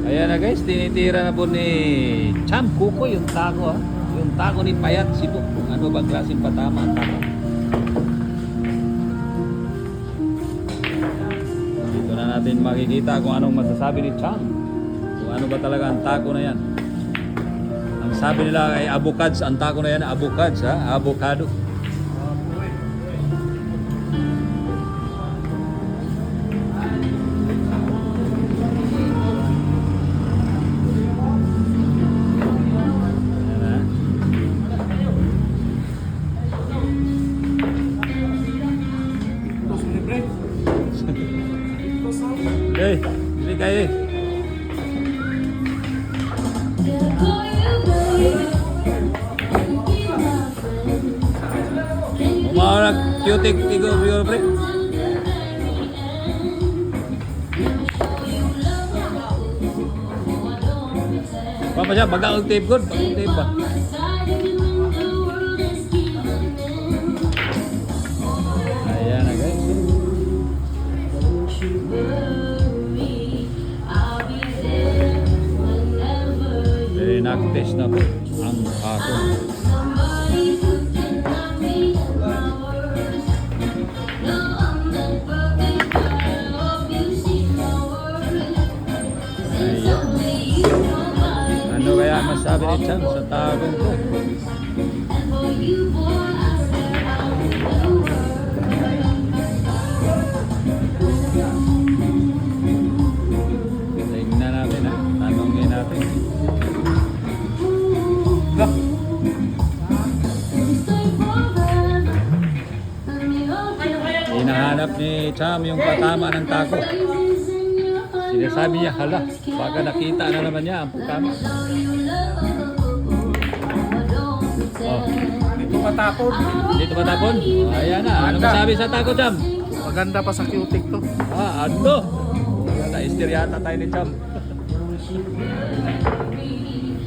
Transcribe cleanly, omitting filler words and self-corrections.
Ayan na guys, tinitira na po ni Cham Kukoy yung tako ha. Yung tako ni Payat Cebu. Kung ano ba klaseng patama ang tako. Dito na natin makikita kung anong masasabi ni Cham. Kung ano ba talaga ang tako na yan. Ang sabi nila ay avocads. Ang tako na yan, avocads ha. Avocado. Okay, bili kayo eh. Umaharap cutic tigo bro pre. Papa siya, bagang ang tape good, bagang tape ba? Ayan na guys. Nag-test na po ang ako. Ano kaya masabi ni Cham sa tagong ko? Tingnan natin ha. Tanongin natin. Hinahanap ni Cham yung patama ng tako. Sinasabi niya, hala, baka nakita na naman niya ang patama. Oh. Dito patapon. Dito patapon? Ayan na. Ano masabi sa tako, Cham? Maganda pa sa cutic to. Ano? Naister yata tayo ni Cham.